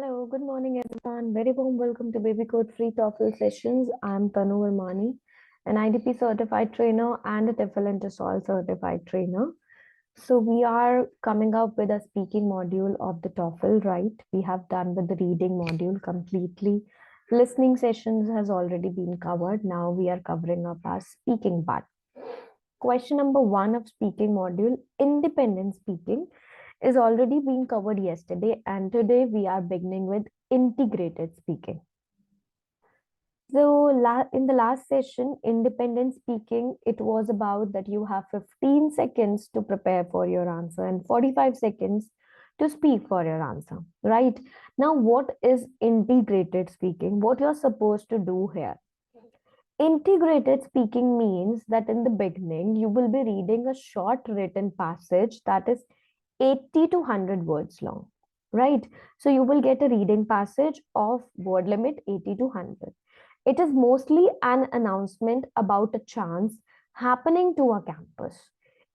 Hello, good morning everyone. Very warm welcome to babycode free TOEFL sessions. I'm Tanu Vermani, an IDP certified trainer and a TOEFL and TOESOL certified trainer. So we are coming up with a speaking module of the TOEFL, right? We have done with the reading module completely. Listening sessions has already been covered. Now we are covering up our speaking part. Question number 1 of speaking module, independent speaking, is already being covered yesterday, and today we are beginning with integrated speaking. So in the last session, independent speaking, it was about that you have 15 seconds to prepare for your answer and 45 seconds to speak for your answer, right? Now, what is integrated speaking? What you're supposed to do here? Integrated speaking means that in the beginning, you will be reading a short written passage that is 80 to 100 words long, right? So you will get a reading passage of word limit 80 to 100. It is mostly an announcement about a chance happening to a campus.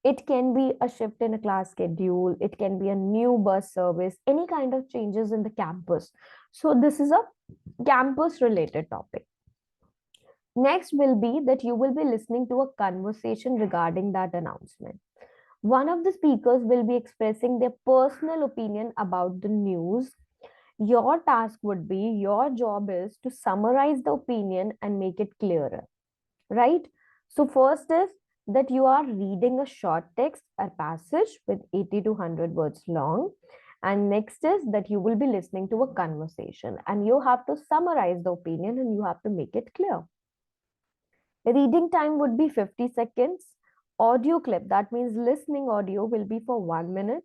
It can be a shift in a class schedule. It can be a new bus service, any kind of changes in the campus. So this is a campus related topic. Next will be that you will be listening to a conversation regarding that announcement. One of the speakers will be expressing their personal opinion about the news. Your task would be, your job is to summarize the opinion and make it clearer, right? So first is that you are reading a short text or passage with 80 to 100 words long. And next is that you will be listening to a conversation and you have to summarize the opinion and you have to make it clear. Reading time would be 50 seconds. Audio clip, that means listening audio, will be for 1 minute.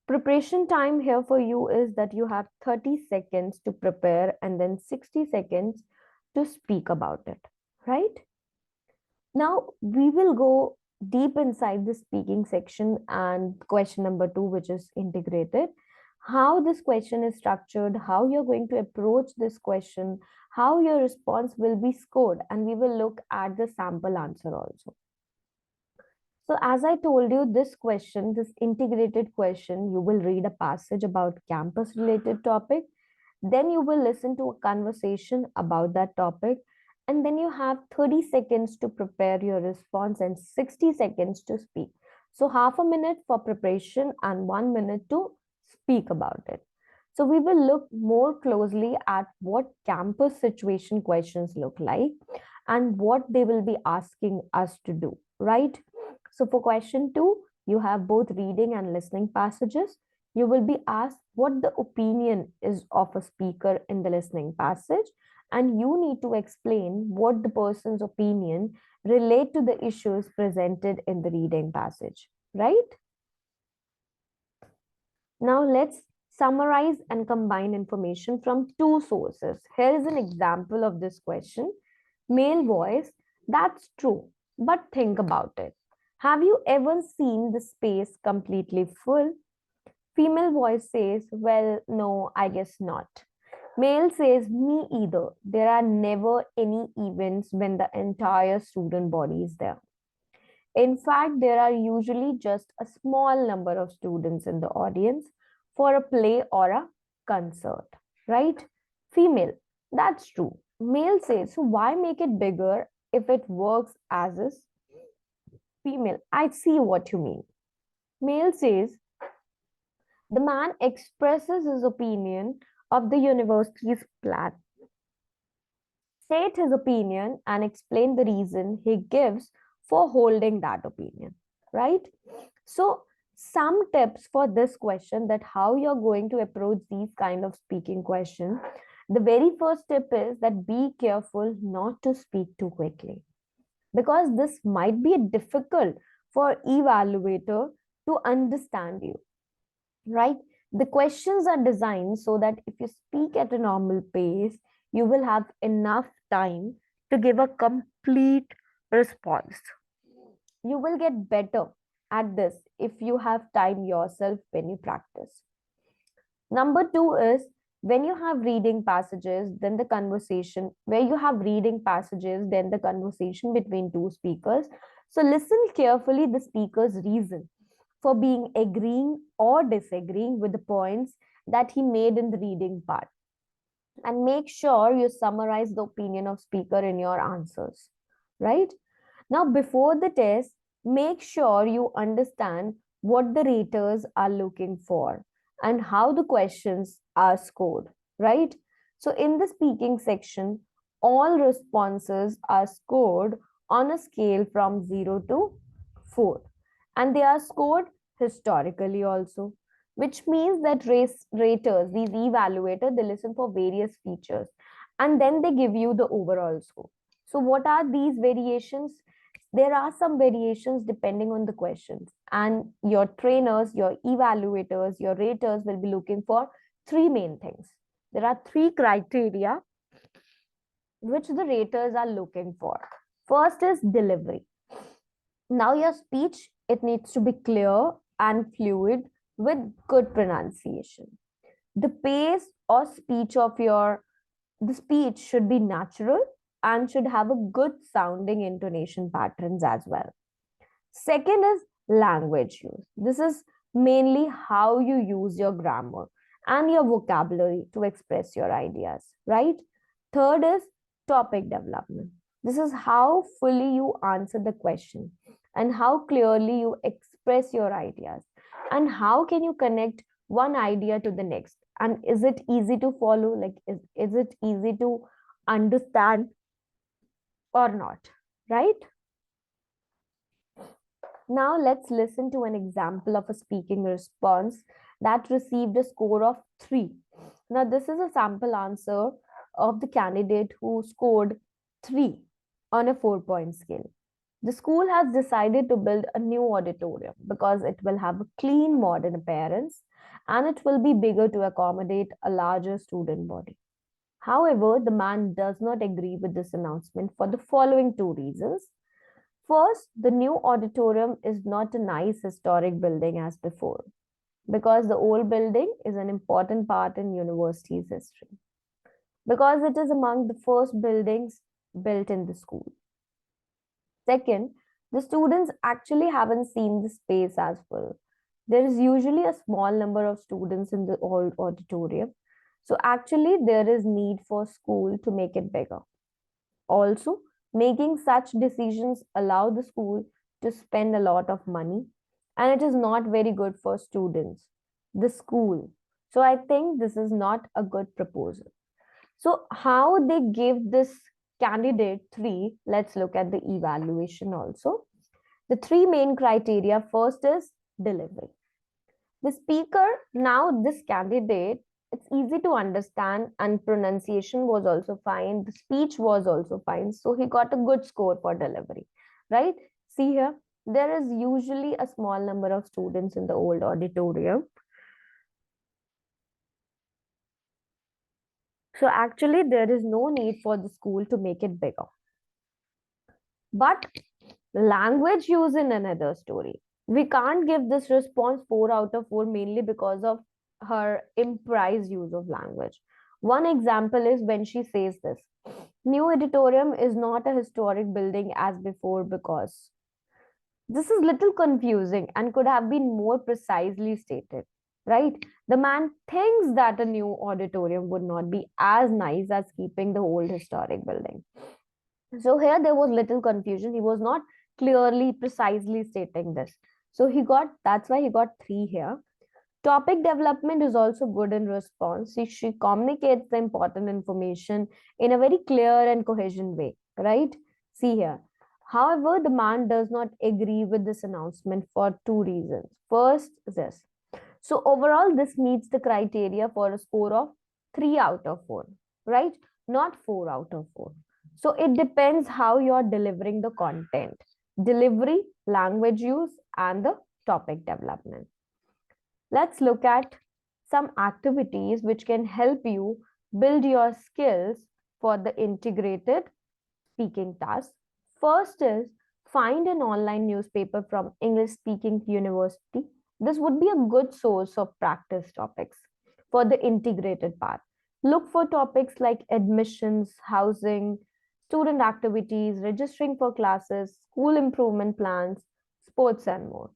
Preparation time here for you is that you have 30 seconds to prepare and then 60 seconds to speak about it, right? Now we will go deep inside the speaking section and question number 2, which is integrated. How this question is structured, how you're going to approach this question, how your response will be scored, and we will look at the sample answer also. So as I told you, this question, this integrated question, you will read a passage about campus related topic. Then you will listen to a conversation about that topic. And then you have 30 seconds to prepare your response and 60 seconds to speak. So half a minute for preparation and 1 minute to speak about it. So we will look more closely at what campus situation questions look like and what they will be asking us to do, right? So for question 2, you have both reading and listening passages. You will be asked what the opinion is of a speaker in the listening passage, and you need to explain what the person's opinion relate to the issues presented in the reading passage, right? Now let's summarize and combine information from 2 sources. Here is an example of this question. Male voice, that's true, but think about it. Have you ever seen the space completely full? Female voice says, well, no, I guess not. Male says, me either. There are never any events when the entire student body is there. In fact, there are usually just a small number of students in the audience for a play or a concert, right? Female, that's true. Male says, so why make it bigger if it works as is? Female, I see what you mean. Male says, the man expresses his opinion of the university's plan. State his opinion and explain the reason he gives for holding that opinion, right? So some tips for this question, that how you're going to approach these kind of speaking questions. The very first tip is that be careful not to speak too quickly, because this might be difficult for evaluator to understand you, right? The questions are designed so that if you speak at a normal pace, you will have enough time to give a complete response. You will get better at this if you have time yourself when you practice. Number 2 is when you have reading passages, then the conversation, where you have reading passages, then the conversation between 2 speakers. So listen carefully the speaker's reason for being agreeing or disagreeing with the points that he made in the reading part. and make sure you summarize the opinion of speaker in your answers, right? Now, before the test, make sure you understand what the raters are looking for and how the questions are scored, right? So, in the speaking section, all responses are scored on a scale from 0 to 4, and they are scored historically also, which means that raters, these evaluators, they listen for various features and then they give you the overall score. So, what are these variations? There are some variations depending on the questions, and your trainers, your evaluators, your raters will be looking for three main things. There are three criteria which the raters are looking for. First is delivery. Now, your speech, it needs to be clear and fluid with good pronunciation. The pace or speech of the speech should be natural and should have a good sounding intonation patterns as well. Second is language use. This is mainly how you use your grammar and your vocabulary to express your ideas, right? Third is topic development. This is how fully you answer the question and how clearly you express your ideas and how can you connect one idea to the next, and is it easy to follow, like is it easy to understand or not, right? Now let's listen to an example of a speaking response that received a score of 3. Now this is a sample answer of the candidate who scored 3 on a 4-point scale. The school has decided to build a new auditorium because it will have a clean modern appearance and it will be bigger to accommodate a larger student body. However, the man does not agree with this announcement for the following two reasons. First, the new auditorium is not a nice historic building as before, because the old building is an important part in university's history, because it is among the first buildings built in the school. Second, the students actually haven't seen the space as full. There is usually a small number of students in the old auditorium. So actually there is need for school to make it bigger. Also, making such decisions allow the school to spend a lot of money, and it is not very good for students, the school. So I think this is not a good proposal. So how they give this candidate 3, let's look at the evaluation also. The three main criteria, first is delivery. The speaker, now this candidate, it's easy to understand and pronunciation was also fine. The speech was also fine. So he got a good score for delivery, right? See here, there is usually a small number of students in the old auditorium. So actually there is no need for the school to make it bigger. But language use in another story. We can't give this response 4 out of 4 mainly because of her improvised use of language. One example is when she says this: new auditorium is not a historic building as before, because this is little confusing and could have been more precisely stated, right? The man thinks that a new auditorium would not be as nice as keeping the old historic building. So here there was little confusion. He was not clearly, precisely stating this. So that's why he got 3 here. Topic development is also good in response. She communicates the important information in a very clear and cohesion way, right? See here. However, the man does not agree with this announcement for 2 reasons. First, this. So overall, this meets the criteria for a score of 3 out of 4, right? Not 4 out of 4. So it depends how you're delivering the content, delivery, language use, and the topic development. Let's look at some activities which can help you build your skills for the integrated speaking task. First is find an online newspaper from English speaking university. This would be a good source of practice topics for the integrated part. Look for topics like admissions, housing, student activities, registering for classes, school improvement plans, sports, and more.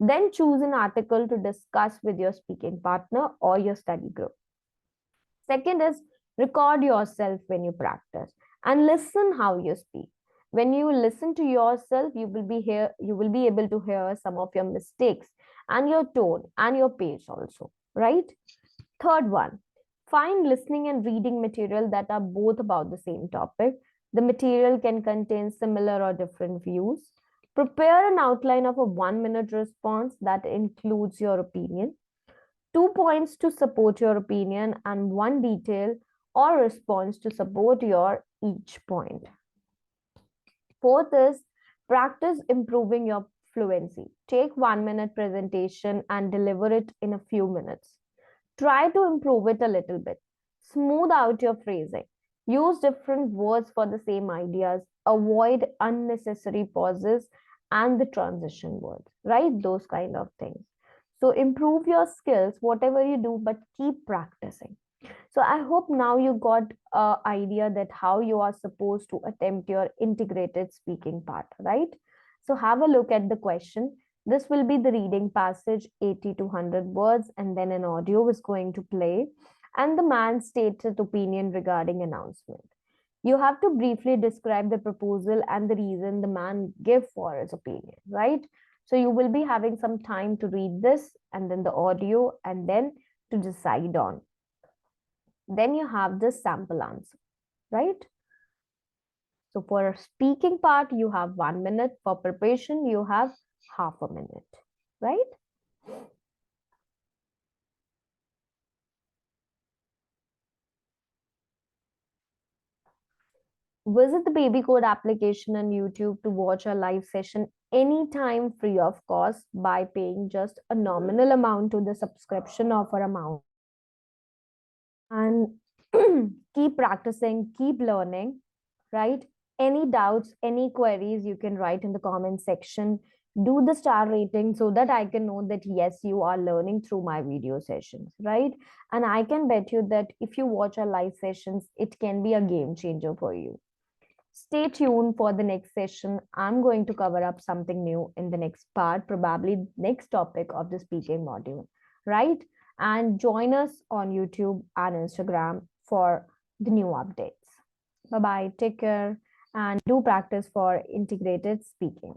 Then choose an article to discuss with your speaking partner or your study group. Second is Record yourself when you practice and listen how you speak. When you listen to yourself, you will be able to hear some of your mistakes and your tone and your pace also, right? Third one, find listening and reading material that are both about the same topic. The material can contain similar or different views. Prepare an outline of a 1 minute response that includes your opinion, 2 points to support your opinion, and one detail or response to support your each point. Fourth is practice improving your fluency. Take 1 minute presentation and deliver it in a few minutes. Try to improve it a little bit. Smooth out your phrasing. Use different words for the same ideas. Avoid unnecessary pauses and the transition words, right? Those kind of things. So improve your skills, whatever you do, but keep practicing. So I hope now you got an idea that how you are supposed to attempt your integrated speaking part, right? So have a look at the question. This will be the reading passage, 80 to 100 words, and then an audio is going to play, and the man states his opinion regarding announcement. You have to briefly describe the proposal and the reason the man give for his opinion, right? So you will be having some time to read this and then the audio and then to decide on. Then you have the sample answer, right? So for speaking part, you have 1 minute. For preparation, you have half a minute, right? Visit the babycode application on YouTube to watch our live session anytime free of cost by paying just a nominal amount to the subscription offer amount. And keep practicing, keep learning, right? Any doubts, any queries, you can write in the comment section. Do the star rating so that I can know that yes, you are learning through my video sessions, right? And I can bet you that if you watch our live sessions, it can be a game changer for you. Stay tuned for the next session. I'm going to cover up something new in the next part, probably next topic of the speaking module, right? And join us on YouTube and Instagram for the new updates. Bye bye. Take care and do practice for integrated speaking.